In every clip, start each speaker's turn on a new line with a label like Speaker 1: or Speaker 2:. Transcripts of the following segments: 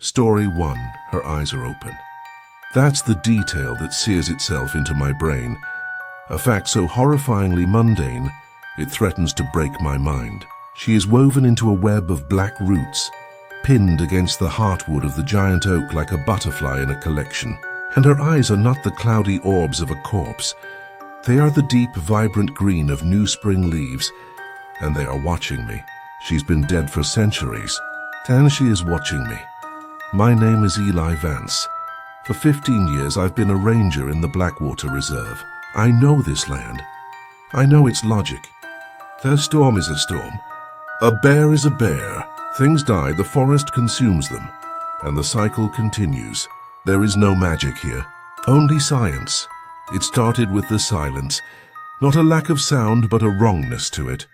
Speaker 1: Story 1. Her eyes are open. That's the detail that sears itself into my brain. A fact so horrifyingly mundane, it threatens to break my mind. She is woven into a web of black roots, pinned against the heartwood of the giant oak like a butterfly in a collection. And her eyes are not the cloudy orbs of a corpse. They are the deep, vibrant green of new spring leaves, and they are watching me. She's been dead for centuries, and she is watching me. My name is Eli Vance. For 15 years I've been a ranger in the Blackwater Reserve. I know this land. I know its logic. A storm is a storm. A bear is a bear. Things die, the forest consumes them, and the cycle continues. There is no magic here, only science. It started with the silence. Not a lack of sound, but a wrongness to it.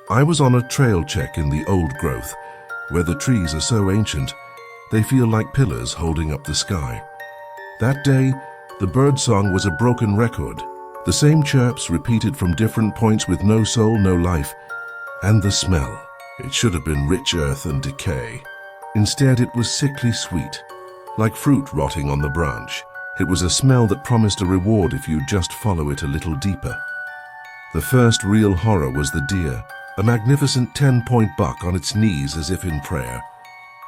Speaker 1: I was on a trail check in the old growth, where the trees are so ancient, they feel like pillars holding up the sky. That day, the birdsong was a broken record. The same chirps repeated from different points with no soul, no life. And the smell. It should have been rich earth and decay. Instead, it was sickly sweet, like fruit rotting on the branch. It was a smell that promised a reward if you just follow it a little deeper. The first real horror was the deer, a magnificent 10-point buck on its knees as if in prayer.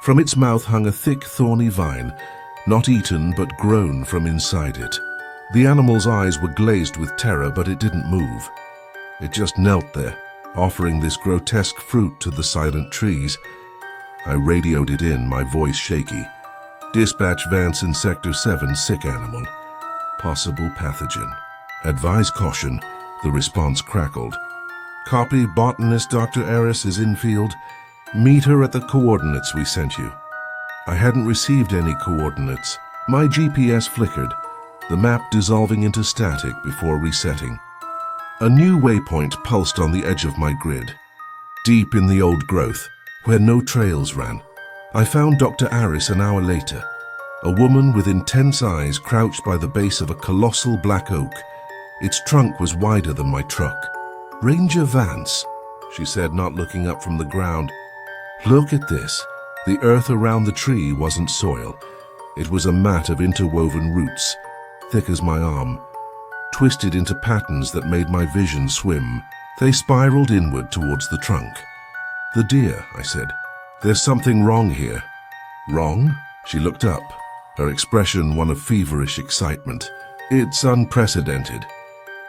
Speaker 1: From its mouth hung a thick, thorny vine, not eaten but grown from inside it. The animal's eyes were glazed with terror, but it didn't move. It just knelt there, offering this grotesque fruit to the silent trees. I radioed it in, my voice shaky. Dispatch Vance in Sector 7, sick animal. Possible pathogen. Advise caution, the response crackled. Copy, botanist Dr. Aris is infield. Meet her at the coordinates we sent you. I hadn't received any coordinates. My GPS flickered, the map dissolving into static before resetting. A new waypoint pulsed on the edge of my grid. Deep in the old growth, where no trails ran, I found Dr. Aris an hour later. A woman with intense eyes crouched by the base of a colossal black oak. Its trunk was wider than my truck. Ranger Vance, she said, not looking up from the ground. Look at this. The earth around the tree wasn't soil. It was a mat of interwoven roots, thick as my arm, twisted into patterns that made my vision swim. They spiraled inward towards the trunk. The deer, I said. There's something wrong here. Wrong? She looked up, her expression one of feverish excitement. It's unprecedented.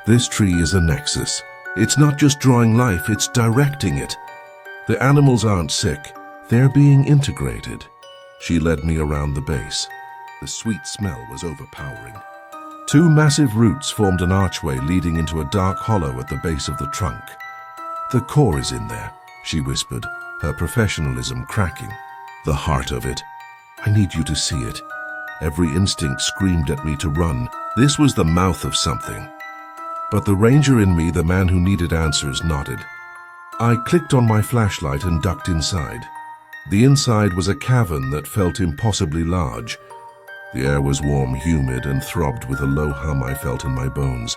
Speaker 1: This tree is a nexus. It's not just drawing life, it's directing it. The animals aren't sick, they're being integrated. She led me around the base. The sweet smell was overpowering. Two massive roots formed an archway leading into a dark hollow at the base of the trunk. The core is in there, she whispered, her professionalism cracking. The heart of it. I need you to see it. Every instinct screamed at me to run. This was the mouth of something. But the ranger in me, the man who needed answers, nodded. I clicked on my flashlight and ducked inside. The inside was a cavern that felt impossibly large. The air was warm, humid, and throbbed with a low hum I felt in my bones.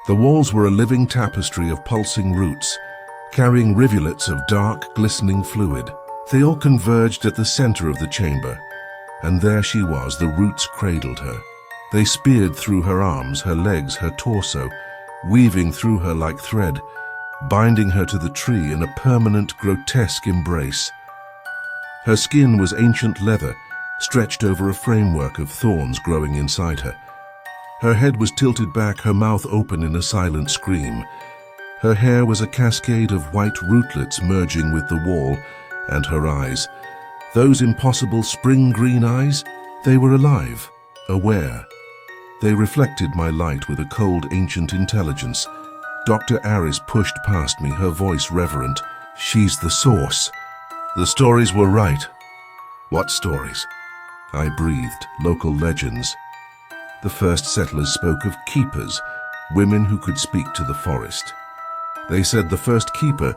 Speaker 1: The walls were a living tapestry of pulsing roots, carrying rivulets of dark, glistening fluid. They all converged at the center of the chamber, and there she was, the roots cradled her. They speared through her arms, her legs, her torso, weaving through her like thread, binding her to the tree in a permanent, grotesque embrace. Her skin was ancient leather, stretched over a framework of thorns growing inside her. Her head was tilted back, her mouth open in a silent scream. Her hair was a cascade of white rootlets merging with the wall, and her eyes, those impossible spring green eyes, they were alive, aware. They reflected my light with a cold, ancient intelligence. Dr. Aris pushed past me, her voice reverent. She's the source. The stories were right. What stories? I breathed. Local legends. The first settlers spoke of keepers, women who could speak to the forest. They said the first keeper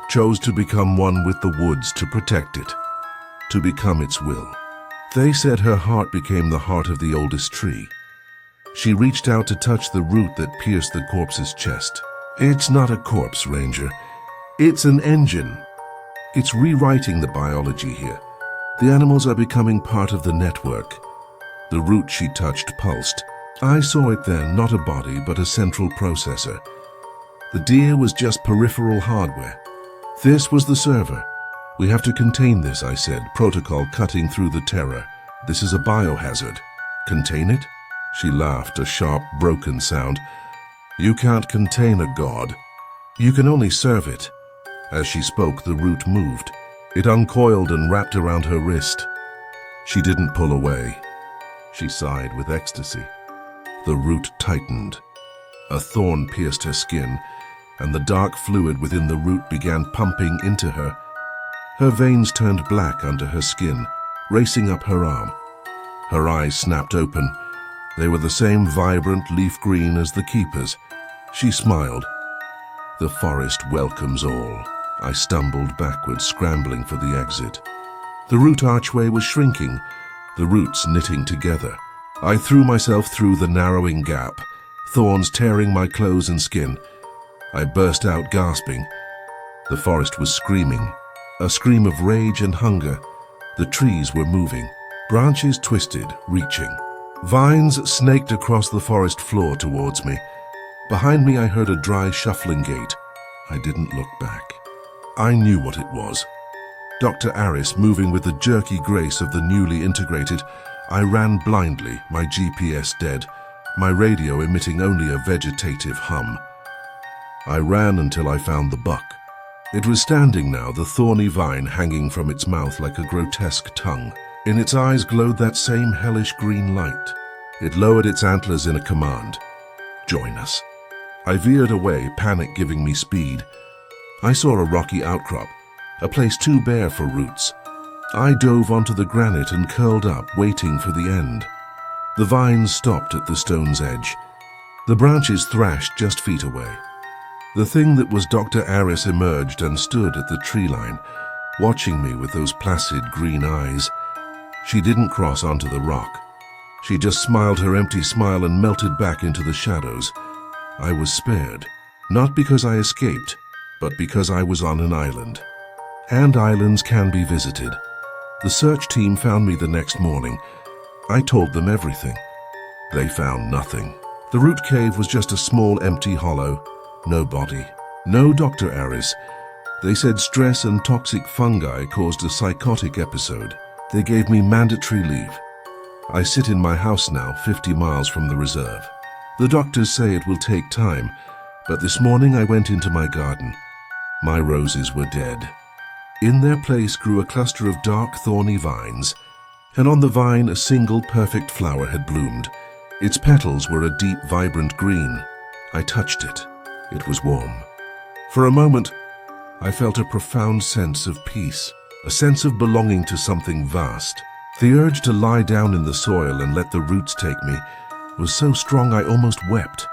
Speaker 1: chose to become one with the woods to protect it, to become its will. They said her heart became the heart of the oldest tree. She reached out to touch the root that pierced the corpse's chest. It's not a corpse, Ranger. It's an engine. It's rewriting the biology here. The animals are becoming part of the network. The root she touched pulsed. I saw it then, not a body, but a central processor. The deer was just peripheral hardware. This was the server. We have to contain this, I said, protocol cutting through the terror. This is a biohazard. Contain it? She laughed, a sharp, broken sound. You can't contain a god. You can only serve it. As she spoke, the root moved. It uncoiled and wrapped around her wrist. She didn't pull away. She sighed with ecstasy. The root tightened. A thorn pierced her skin, and the dark fluid within the root began pumping into her. Her veins turned black under her skin, racing up her arm. Her eyes snapped open. They were the same vibrant leaf green as the keeper's. She smiled. The forest welcomes all. I stumbled backwards, scrambling for the exit. The root archway was shrinking, the roots knitting together. I threw myself through the narrowing gap, thorns tearing my clothes and skin. I burst out gasping. The forest was screaming, a scream of rage and hunger. The trees were moving, branches twisted, reaching. Vines snaked across the forest floor towards me. Behind me I heard a dry, shuffling gait. I didn't look back. I knew what it was. Dr. Aris moving with the jerky grace of the newly integrated. I ran blindly, my GPS dead, my radio emitting only a vegetative hum. I ran until I found the buck. It was standing now, the thorny vine hanging from its mouth like a grotesque tongue. In its eyes glowed that same hellish green light. It lowered its antlers in a command. Join us. I veered away, panic giving me speed. I saw a rocky outcrop, a place too bare for roots. I dove onto the granite and curled up, waiting for the end. The vines stopped at the stone's edge. The branches thrashed just feet away. The thing that was Dr. Aris emerged and stood at the tree line, watching me with those placid green eyes. She didn't cross onto the rock. She just smiled her empty smile and melted back into the shadows. I was spared, not because I escaped, but because I was on an island. And islands can be visited. The search team found me the next morning. I told them everything. They found nothing. The root cave was just a small empty hollow. No body. No Dr. Aris. They said stress and toxic fungi caused a psychotic episode. They gave me mandatory leave. I sit in my house now, 50 miles from the reserve. The doctors say it will take time, but this morning I went into my garden. My roses were dead. In their place grew a cluster of dark, thorny vines, and on the vine a single perfect flower had bloomed. Its petals were a deep, vibrant green. I touched it. It was warm. For a moment, I felt a profound sense of peace, a sense of belonging to something vast. The urge to lie down in the soil and let the roots take me was so strong I almost wept.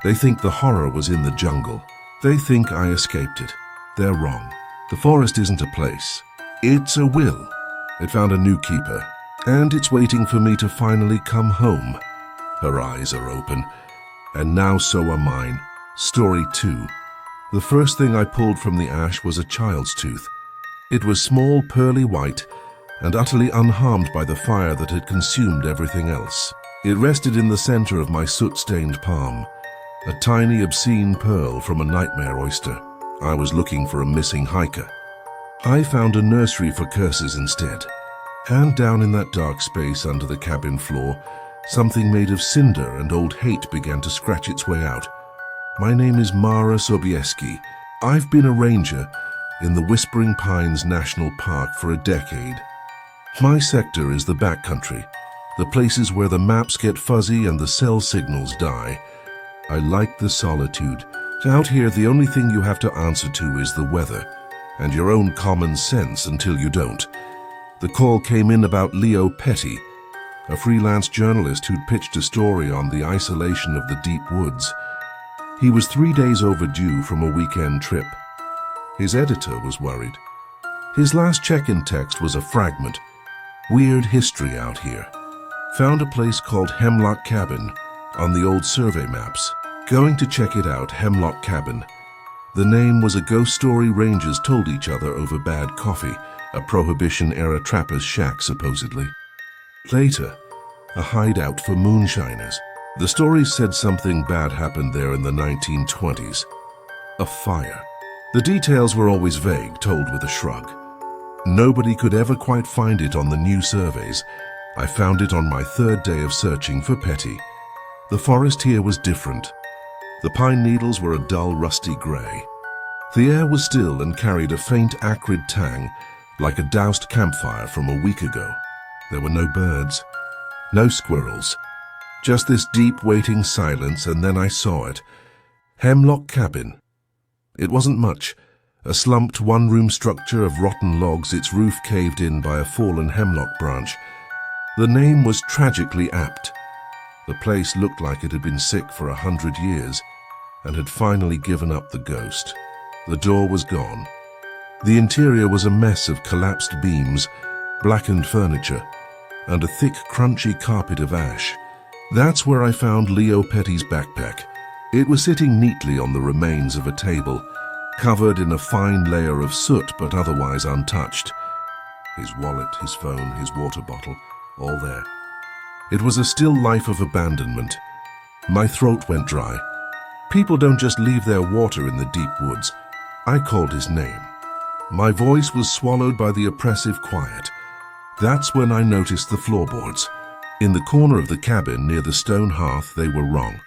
Speaker 1: They think the horror was in the jungle. They think I escaped it. They're wrong. The forest isn't a place. It's a will. It found a new keeper, and it's waiting for me to finally come home. Her eyes are open, and now so are mine. Story 2. The first thing I pulled from the ash was a child's tooth. It was small, pearly white, and utterly unharmed by the fire that had consumed everything else. It rested in the center of my soot-stained palm, a tiny, obscene pearl from a nightmare oyster. I was looking for a missing hiker. I found a nursery for curses instead. And down in that dark space under the cabin floor, something made of cinder and old hate began to scratch its way out. My name is Mara Sobieski. I've been a ranger in the Whispering Pines National Park for a decade. My sector is the backcountry, the places where the maps get fuzzy and the cell signals die. I like the solitude. Out here, the only thing you have to answer to is the weather, and your own common sense until you don't. The call came in about Leo Petty, a freelance journalist who'd pitched a story on the isolation of the deep woods. He was 3 days overdue from a weekend trip. His editor was worried. His last check-in text was a fragment. Weird history out here. Found a place called Hemlock Cabin on the old survey maps. Going to check it out, Hemlock Cabin. The name was a ghost story rangers told each other over bad coffee. a Prohibition-era trapper's shack, supposedly. Later, a hideout for moonshiners. The stories said something bad happened there in the 1920s. A fire. The details were always vague, told with a shrug. Nobody could ever quite find it on the new surveys. I found it on my third day of searching for Petty. The forest here was different. The pine needles were a dull, rusty grey. The air was still and carried a faint, acrid tang, like a doused campfire from a week ago. There were no birds, no squirrels, just this deep, waiting silence, and then I saw it. Hemlock Cabin. It wasn't much. A slumped one-room structure of rotten logs, its roof caved in by a fallen hemlock branch. The name was tragically apt. The place looked like it had been sick for 100 years and had finally given up the ghost. The door was gone. The interior was a mess of collapsed beams, blackened furniture, and a thick, crunchy carpet of ash. That's where I found Leo Petty's backpack. It was sitting neatly on the remains of a table, covered in a fine layer of soot but otherwise untouched. His wallet, his phone, his water bottle, all there. It was a still life of abandonment. My throat went dry. People don't just leave their water in the deep woods. I called his name. My voice was swallowed by the oppressive quiet. That's when I noticed the floorboards. In the corner of the cabin near the stone hearth, they were wrong.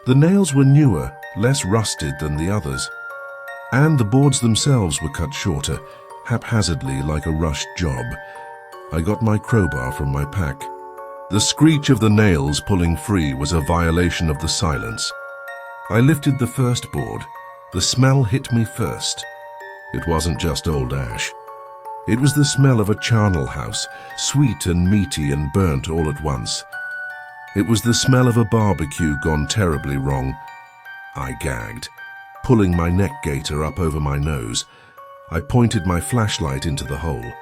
Speaker 1: The nails were newer, less rusted than the others. And the boards themselves were cut shorter, haphazardly like a rushed job. I got my crowbar from my pack. The screech of the nails pulling free was a violation of the silence. I lifted the first board. The smell hit me first. It wasn't just old ash. It was the smell of a charnel house, sweet and meaty and burnt all at once. It was the smell of a barbecue gone terribly wrong. I gagged, pulling my neck gaiter up over my nose. I pointed my flashlight into the hole.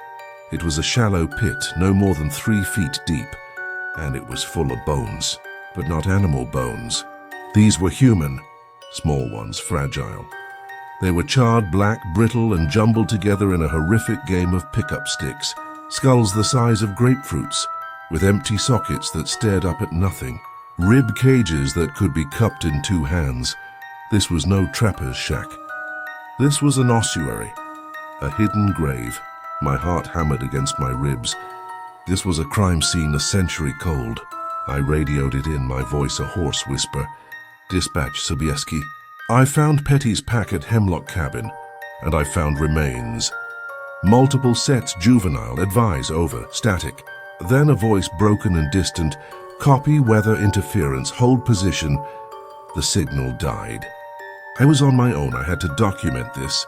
Speaker 1: It was a shallow pit, no more than 3 feet deep, and it was full of bones, but not animal bones. These were human, small ones, fragile. They were charred black, brittle, and jumbled together in a horrific game of pickup sticks, skulls the size of grapefruits, with empty sockets that stared up at nothing, rib cages that could be cupped in 2 hands. This was no trapper's shack. This was an ossuary, a hidden grave. My heart hammered against my ribs. This was a crime scene a century cold. I radioed it in, my voice a hoarse whisper. Dispatch, Sobieski. I found Petty's pack at Hemlock Cabin, and I found remains. Multiple sets, juvenile, advise, over, static. Then a voice broken and distant. Copy, weather interference, hold position. The signal died. I was on my own. I had to document this.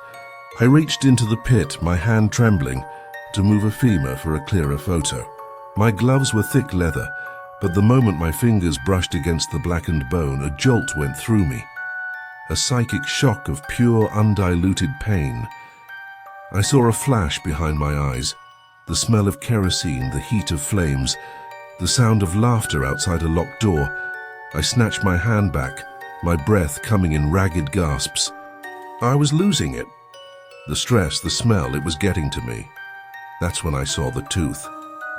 Speaker 1: I reached into the pit, my hand trembling, to move a femur for a clearer photo. My gloves were thick leather, but the moment my fingers brushed against the blackened bone, a jolt went through me. A psychic shock of pure, undiluted pain. I saw a flash behind my eyes, the smell of kerosene, the heat of flames, the sound of laughter outside a locked door. I snatched my hand back, my breath coming in ragged gasps. I was losing it. The stress, the smell, it was getting to me. That's when I saw the tooth.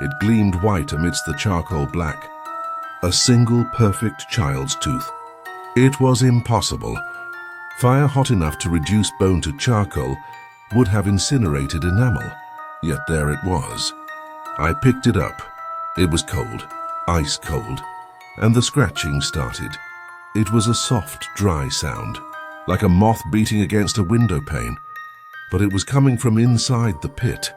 Speaker 1: It gleamed white amidst the charcoal black. A single perfect child's tooth. It was impossible. Fire hot enough to reduce bone to charcoal would have incinerated enamel, yet there it was. I picked it up. It was cold, ice cold, and the scratching started. It was a soft, dry sound, like a moth beating against a window pane, but it was coming from inside the pit,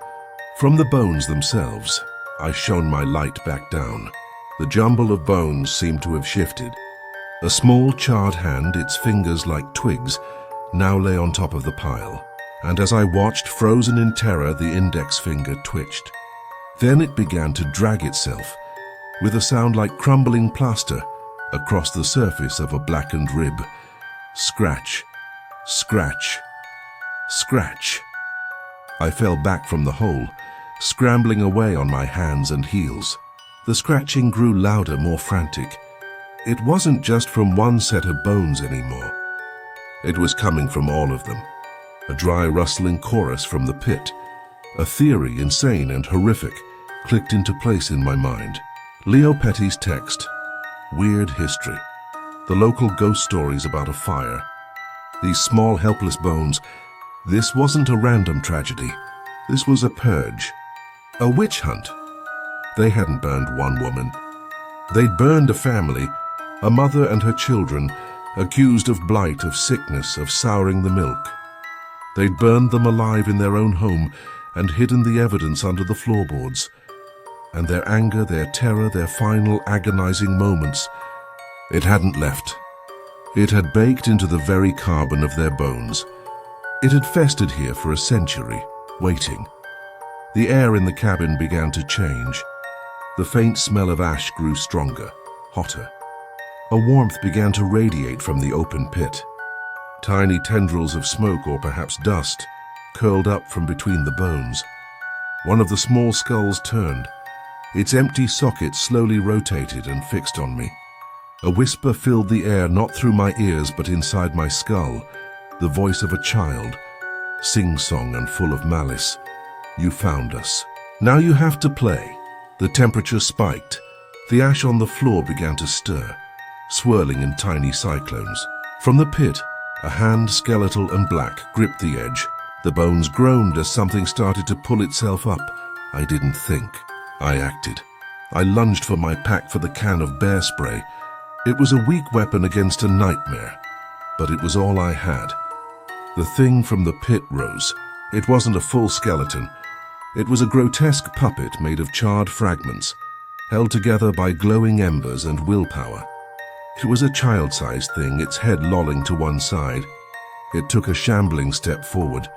Speaker 1: from the bones themselves. I shone my light back down. The jumble of bones seemed to have shifted. A small charred hand, its fingers like twigs, now lay on top of the pile, and as I watched, frozen in terror, the index finger twitched. Then it began to drag itself, with a sound like crumbling plaster, across the surface of a blackened rib. Scratch, scratch, scratch. I fell back from the hole, scrambling away on my hands and heels. The scratching grew louder, more frantic. It wasn't just from one set of bones anymore. It was coming from all of them. A dry, rustling chorus from the pit. A theory, insane and horrific, clicked into place in my mind. Leo Petty's text. Weird history. The local ghost stories about a fire. These small, helpless bones. This wasn't a random tragedy. This was a purge. A witch hunt. They hadn't burned one woman. They'd burned a family, a mother and her children, accused of blight, of sickness, of souring the milk. They'd burned them alive in their own home and hidden the evidence under the floorboards. And their anger, their terror, their final agonizing moments, it hadn't left. It had baked into the very carbon of their bones. It had festered here for a century, waiting. The air in the cabin began to change. The faint smell of ash grew stronger, hotter. A warmth began to radiate from the open pit. Tiny tendrils of smoke, or perhaps dust, curled up from between the bones. One of the small skulls turned. Its empty socket slowly rotated and fixed on me. A whisper filled the air, not through my ears but inside my skull. The voice of a child, sing-song and full of malice. You found us. Now you have to play. The temperature spiked. The ash on the floor began to stir, swirling in tiny cyclones. From the pit, a hand, skeletal and black, gripped the edge. The bones groaned as something started to pull itself up. I didn't think. I acted. I lunged for my pack, for the can of bear spray. It was a weak weapon against a nightmare, but it was all I had. The thing from the pit rose. It wasn't a full skeleton. It was a grotesque puppet made of charred fragments, held together by glowing embers and willpower. It was a child-sized thing, its head lolling to one side. It took a shambling step forward,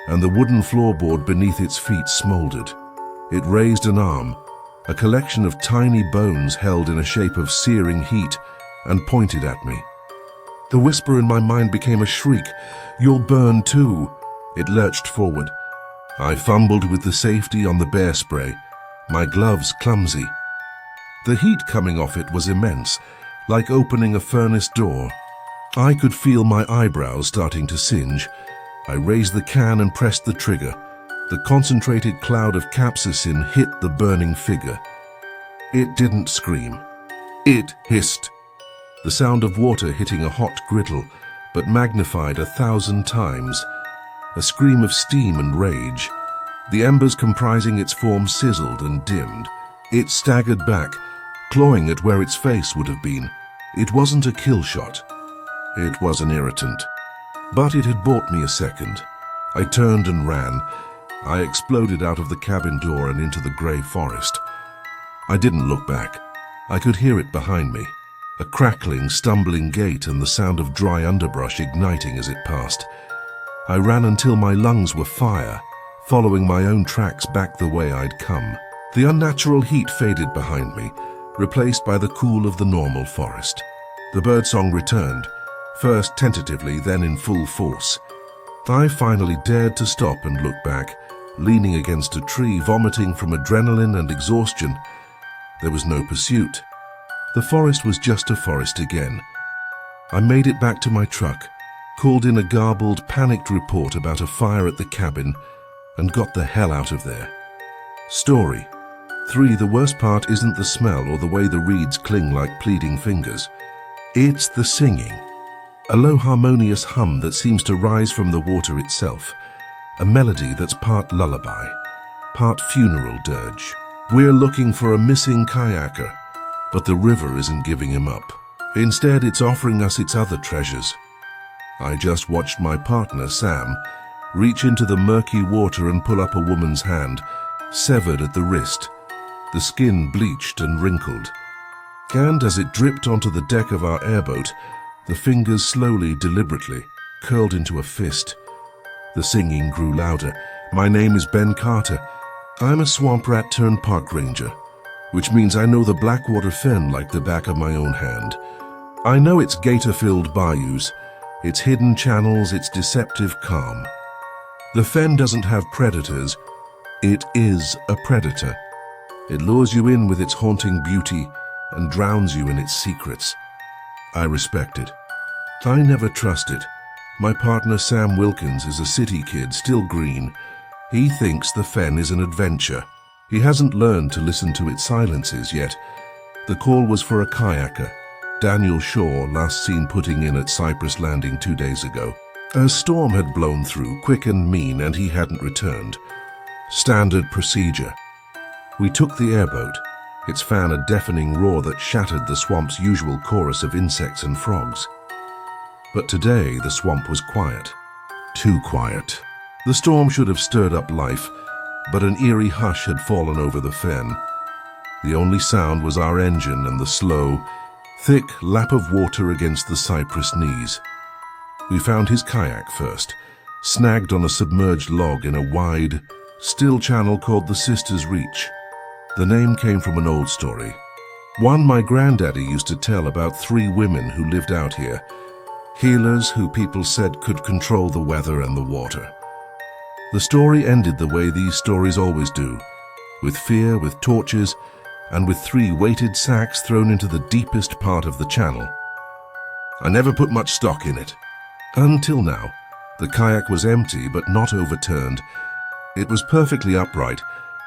Speaker 1: and the wooden floorboard beneath its feet smoldered. It raised an arm, a collection of tiny bones held in a shape of searing heat, and pointed at me. The whisper in my mind became a shriek. "You'll burn too." It lurched forward. I fumbled with the safety on the bear spray, my gloves clumsy. The heat coming off it was immense, like opening a furnace door. I could feel my eyebrows starting to singe. I raised the can and pressed the trigger. The concentrated cloud of capsaicin hit the burning figure. It didn't scream. It hissed. The sound of water hitting a hot griddle, but magnified 1,000 times. A scream of steam and rage. The embers comprising its form sizzled and dimmed. It staggered back, clawing at where its face would have been. It wasn't a kill shot. It was an irritant. But it had bought me a second. I turned and ran. I exploded out of the cabin door and into the grey forest. I didn't look back. I could hear it behind me. A crackling, stumbling gait and the sound of dry underbrush igniting as it passed. I ran until my lungs were fire, following my own tracks back the way I'd come. The unnatural heat faded behind me, replaced by the cool of the normal forest. The birdsong returned, first tentatively, then in full force. I finally dared to stop and look back, leaning against a tree, vomiting from adrenaline and exhaustion. There was no pursuit. The forest was just a forest again. I made it back to my truck, called in a garbled, panicked report about a fire at the cabin, and got the hell out of there. Story 3. The worst part isn't the smell or the way the reeds cling like pleading fingers. It's the singing. A low harmonious hum that seems to rise from the water itself. A melody that's part lullaby, part funeral dirge. We're looking for a missing kayaker, but the river isn't giving him up. Instead, it's offering us its other treasures. I just watched my partner, Sam, reach into the murky water and pull up a woman's hand, severed at the wrist, the skin bleached and wrinkled. And as it dripped onto the deck of our airboat, the fingers slowly, deliberately, curled into a fist. The singing grew louder. My name is Ben Carter. I'm a swamp rat turned park ranger, which means I know the Blackwater Fen like the back of my own hand. I know its gator-filled bayous, its hidden channels, its deceptive calm. The Fen doesn't have predators. It is a predator. It lures you in with its haunting beauty and drowns you in its secrets. I respect it. I never trusted. My partner Sam Wilkins is a city kid, still green. He thinks the fen is an adventure. He hasn't learned to listen to its silences yet. The call was for a kayaker, Daniel Shaw, last seen putting in at Cyprus Landing 2 days ago. A storm had blown through, quick and mean, and he hadn't returned. Standard procedure. We took the airboat, its fan a deafening roar that shattered the swamp's usual chorus of insects and frogs. But today the swamp was quiet. Too quiet. The storm should have stirred up life, but an eerie hush had fallen over the fen. The only sound was our engine and the slow, thick lap of water against the cypress knees. We found his kayak first, snagged on a submerged log in a wide, still channel called the Sisters Reach. The name came from an old story. One my granddaddy used to tell about 3 women who lived out here, healers who people said could control the weather and the water. The story ended the way these stories always do, with fear, with torches, and with 3 weighted sacks thrown into the deepest part of the channel. I never put much stock in it. Until now, the kayak was empty but not overturned. It was perfectly upright,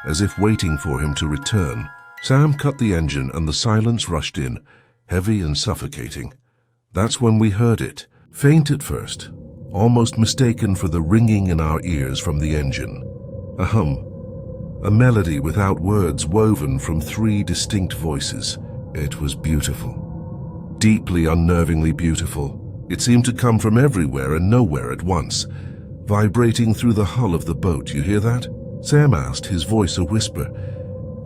Speaker 1: as if waiting for him to return. Sam cut the engine and the silence rushed in, heavy and suffocating. That's when we heard it, faint at first, almost mistaken for the ringing in our ears from the engine. A hum, a melody without words woven from 3 distinct voices. It was beautiful, deeply unnervingly beautiful. It seemed to come from everywhere and nowhere at once, vibrating through the hull of the boat. You hear that? Sam asked, his voice a whisper.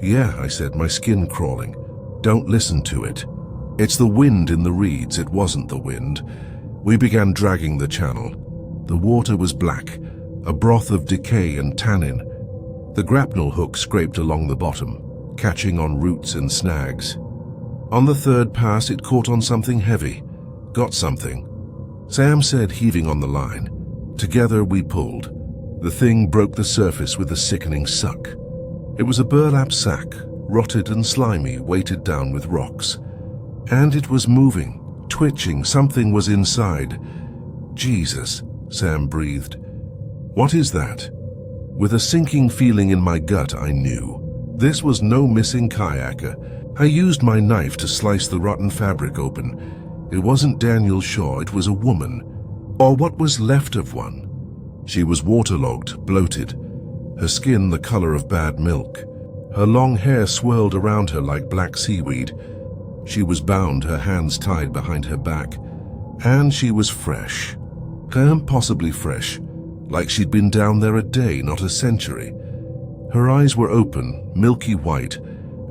Speaker 1: Yeah, I said, my skin crawling. Don't listen to it. It's the wind in the reeds. It wasn't the wind. We began dragging the channel. The water was black, a broth of decay and tannin. The grapnel hook scraped along the bottom, catching on roots and snags. On the 3rd pass, it caught on something heavy. Got something. Sam said, heaving on the line. Together we pulled. The thing broke the surface with a sickening suck. It was a burlap sack, rotted and slimy, weighted down with rocks. And it was moving, twitching. Something was inside. Jesus, Sam breathed. What is that? With a sinking feeling in my gut, I knew. This was no missing kayaker. I used my knife to slice the rotten fabric open. It wasn't Daniel Shaw, it was a woman, or what was left of one. She was waterlogged, bloated, her skin the color of bad milk. Her long hair swirled around her like black seaweed. She was bound, her hands tied behind her back, and she was fresh. Possibly fresh, like she'd been down there a day, not a century. Her eyes were open, milky white,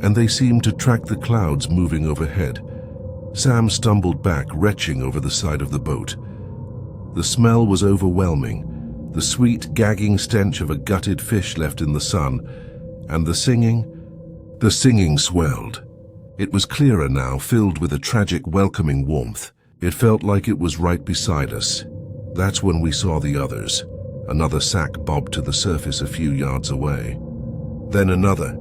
Speaker 1: and they seemed to track the clouds moving overhead. Sam stumbled back, retching over the side of the boat. The smell was overwhelming, the sweet, gagging stench of a gutted fish left in the sun, and the singing swelled. It was clearer now, filled with a tragic, welcoming warmth. It felt like it was right beside us. That's when we saw the others. Another sack bobbed to the surface a few yards away. Then another.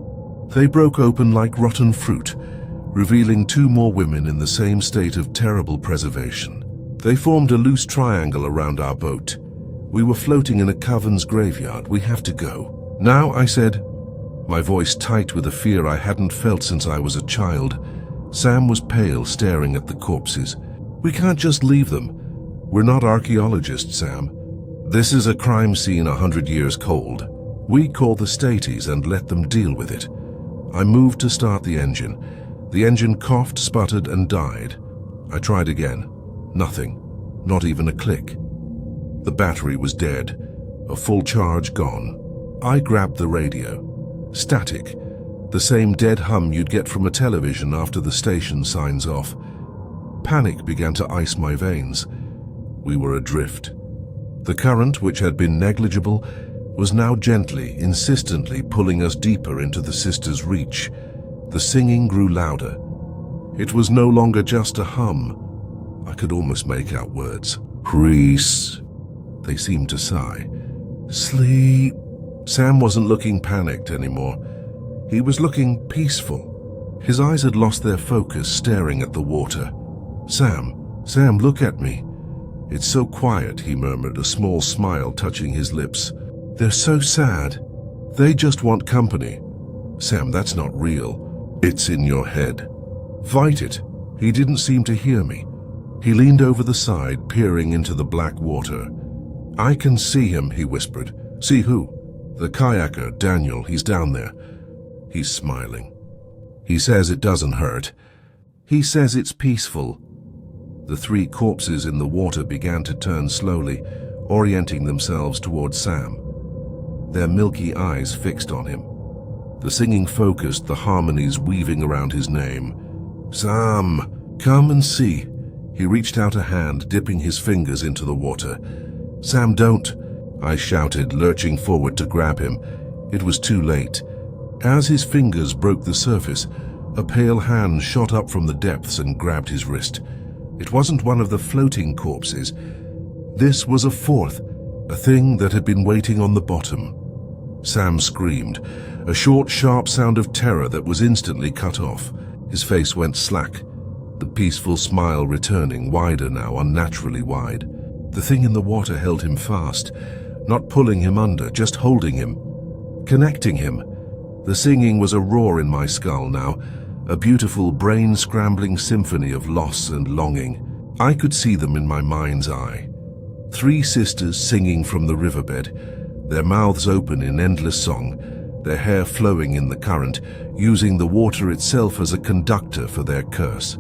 Speaker 1: They broke open like rotten fruit, revealing 2 more women in the same state of terrible preservation. They formed a loose triangle around our boat. We were floating in a coven's graveyard. We have to go. Now, I said, my voice tight with a fear I hadn't felt since I was a child. Sam was pale, staring at the corpses. We can't just leave them. We're not archaeologists, Sam. This is a crime scene 100 years cold. We call the Staties and let them deal with it. I moved to start the engine. The engine coughed, sputtered, and died. I tried again. Nothing. Not even a click. The battery was dead. A full charge gone. I grabbed the radio. Static. The same dead hum you'd get from a television after the station signs off. Panic began to ice my veins. We were adrift. The current, which had been negligible, was now gently, insistently pulling us deeper into the Sisters' Reach. The singing grew louder. It was no longer just a hum. I could almost make out words. Reese. They seemed to sigh. Sleep. Sam wasn't looking panicked anymore. He was looking peaceful. His eyes had lost their focus, staring at the water. Sam, look at me. It's so quiet, he murmured, a small smile touching his lips. They're so sad. They just want company. Sam, that's not real. It's in your head. Fight it. He didn't seem to hear me. He leaned over the side, peering into the black water. I can see him, he whispered. See who? The kayaker, Daniel. He's down there. He's smiling. He says it doesn't hurt. He says it's peaceful. The three corpses in the water began to turn slowly, orienting themselves towards Sam, their milky eyes fixed on him. The singing focused, the harmonies weaving around his name. Sam, come and see. He reached out a hand, dipping his fingers into the water. Sam, don't, I shouted, lurching forward to grab him. It was too late. As his fingers broke the surface, a pale hand shot up from the depths and grabbed his wrist. It wasn't one of the floating corpses. This was a fourth, a thing that had been waiting on the bottom. Sam screamed, a short, sharp sound of terror that was instantly cut off. His face went slack, the peaceful smile returning, wider now, unnaturally wide. The thing in the water held him fast, not pulling him under, just holding him, connecting him. The singing was a roar in my skull now, a beautiful, brain-scrambling symphony of loss and longing. I could see them in my mind's eye. Three sisters singing from the riverbed, their mouths open in endless song, their hair flowing in the current, using the water itself as a conductor for their curse.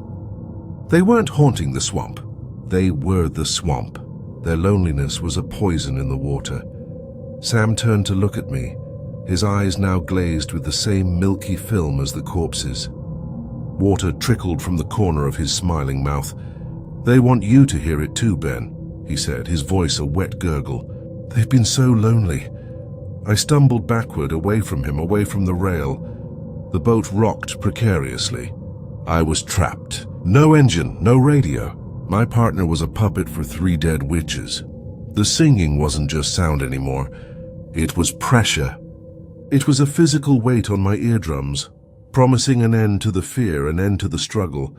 Speaker 1: They weren't haunting the swamp. They were the swamp. Their loneliness was a poison in the water. Sam turned to look at me, his eyes now glazed with the same milky film as the corpses. Water trickled from the corner of his smiling mouth. They want you to hear it too, Ben, he said, his voice a wet gurgle. They've been so lonely. I stumbled backward, away from him, away from the rail. The boat rocked precariously. I was trapped. No engine, no radio. My partner was a puppet for three dead witches. The singing wasn't just sound anymore. It was pressure. It was a physical weight on my eardrums, promising an end to the fear, an end to the struggle.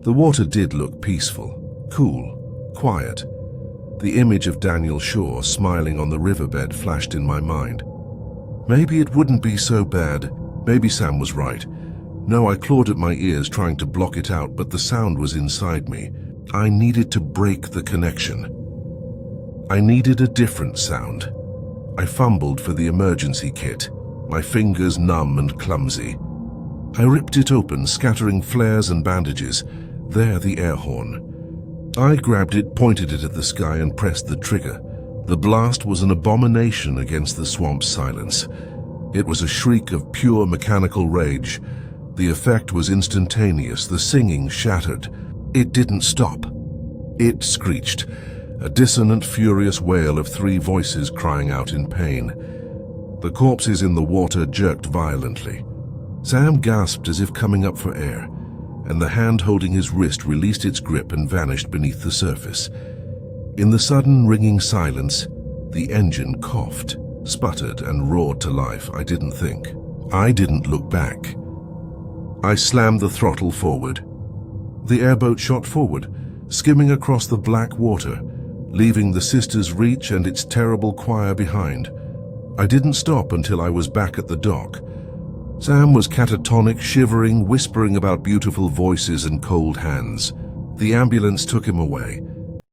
Speaker 1: The water did look peaceful, cool, quiet. The image of Daniel Shaw smiling on the riverbed flashed in my mind. Maybe it wouldn't be so bad. Maybe Sam was right. No, I clawed at my ears trying to block it out, but the sound was inside me. I needed to break the connection. I needed a different sound. I fumbled for the emergency kit, my fingers numb and clumsy. I ripped it open, scattering flares and bandages. There, the air horn. I grabbed it, pointed it at the sky, and pressed the trigger. The blast was an abomination against the swamp's silence. It was a shriek of pure mechanical rage. The effect was instantaneous, the singing shattered. It didn't stop. It screeched, a dissonant, furious wail of three voices crying out in pain. The corpses in the water jerked violently. Sam gasped as if coming up for air, and the hand holding his wrist released its grip and vanished beneath the surface. In the sudden ringing silence, the engine coughed, sputtered, and roared to life. I didn't think. I didn't look back. I slammed the throttle forward. The airboat shot forward, skimming across the black water, leaving the sisters' reach and its terrible choir behind. I didn't stop until I was back at the dock. Sam was catatonic, shivering, whispering about beautiful voices and cold hands. The ambulance took him away.